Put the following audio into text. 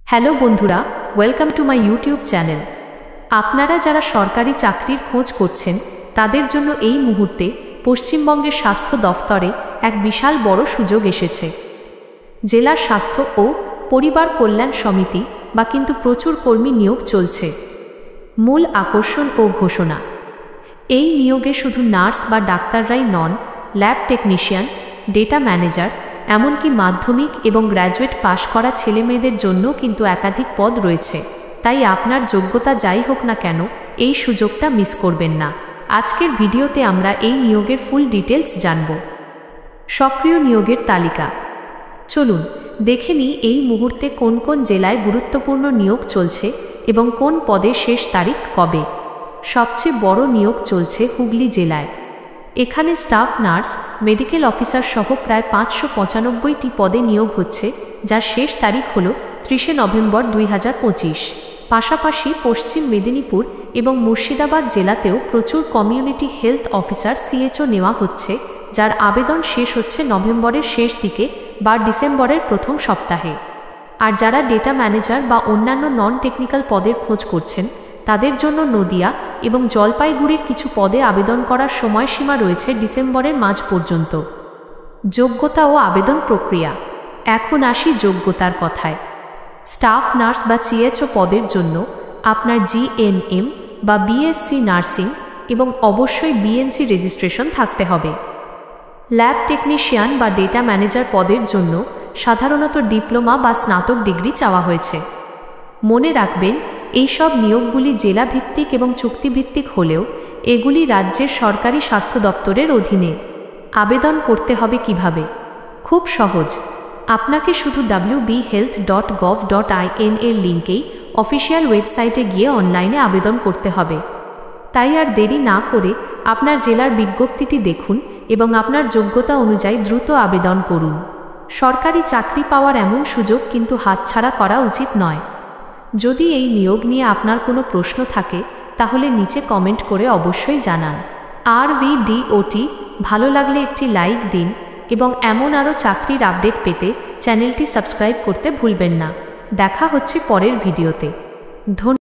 Hello বন্ধুরা, welcome to my YouTube channel. আপনারা যারা সরকারি চাকরির খোঁজ করছেন তাদের জন্য এই মুহূর্তে পশ্চিমবঙ্গের স্বাস্থ্য দফতরে এক বিশাল বড় সুযোগ এসেছে। জেলার স্বাস্থ্য ও পরিবার কল্যাণ সমিতি বা কিন্তু প্রচুর কর্মী নিয়োগ চলছে। মূল আকর্ষণ ও ঘোষণা: এই নিয়োগে শুধু নার্স বা ডাক্তাররাই নন, ল্যাব টেকনিশিয়ান, ডেটা ম্যানেজার, এমনকি মাধ্যমিক এবং গ্র্যাজুয়েট পাশ করা ছেলেমেয়েদের জন্য কিন্তু একাধিক পদ রয়েছে। তাই আপনার যোগ্যতা যাই হোক না কেন, এই সুযোগটা মিস করবেন না। আজকের ভিডিওতে আমরা এই নিয়োগের ফুল ডিটেলস জানব। সক্রিয় নিয়োগের তালিকা চলুন দেখে নিই এই মুহূর্তে কোন কোন জেলায় গুরুত্বপূর্ণ নিয়োগ চলছে এবং কোন পদে শেষ তারিখ কবে। সবচেয়ে বড় নিয়োগ চলছে হুগলি জেলায়। এখানে স্টাফ নার্স, মেডিকেল অফিসার সহ প্রায় 595টি পদে নিয়োগ হচ্ছে, যার শেষ তারিখ হল 30 নভেম্বর 2025। পাশাপাশি পশ্চিম মেদিনীপুর এবং মুর্শিদাবাদ জেলাতেও প্রচুর কমিউনিটি হেলথ অফিসার CHO নেওয়া হচ্ছে, যার আবেদন শেষ হচ্ছে নভেম্বরের শেষ দিকে বা ডিসেম্বরের প্রথম সপ্তাহে। আর যারা ডেটা ম্যানেজার বা অন্যান্য নন টেকনিক্যাল পদের খোঁজ করছেন তাদের জন্য নদিয়া এবং জলপাইগুড়ির কিছু পদে আবেদন করার সময়সীমা রয়েছে ডিসেম্বরের মাঝ পর্যন্ত। যোগ্যতা ও আবেদন প্রক্রিয়া। এখন আসি যোগ্যতার কথায়। স্টাফ নার্স বা CHO পদের জন্য আপনার GNM বা BSc নার্সিং এবং অবশ্যই BNC রেজিস্ট্রেশন থাকতে হবে। ল্যাব টেকনিশিয়ান বা ডেটা ম্যানেজার পদের জন্য সাধারণত ডিপ্লোমা বা স্নাতক ডিগ্রি চাওয়া হয়েছে। মনে রাখবেন, এই সব নিয়োগগুলি জেলাভিত্তিক এবং চুক্তিভিত্তিক হলেও এগুলি রাজ্যের সরকারি স্বাস্থ্য দপ্তরের অধীনে। আবেদন করতে হবে কিভাবে? খুব সহজ। আপনাকে শুধু wbhealth.gov.in এর লিঙ্কেই অফিসিয়াল ওয়েবসাইটে গিয়ে অনলাইনে আবেদন করতে হবে। তাই আর দেরি না করে আপনার জেলার বিজ্ঞপ্তিটি দেখুন এবং আপনার যোগ্যতা অনুযায়ী দ্রুত আবেদন করুন। সরকারি চাকরি পাওয়ার এমন সুযোগ কিন্তু হাতছাড়া করা উচিত নয়। যদি এই নিয়োগ নিয়ে আপনার কোনো প্রশ্ন থাকে তাহলে নিচে কমেন্ট করে অবশ্যই জানান। আর ভিডিওটি ভালো লাগলে একটি লাইক দিন এবং এমন আরও চাকরির আপডেট পেতে চ্যানেলটি সাবস্ক্রাইব করতে ভুলবেন না। দেখা হচ্ছে পরের ভিডিওতে। ধন্যবাদ।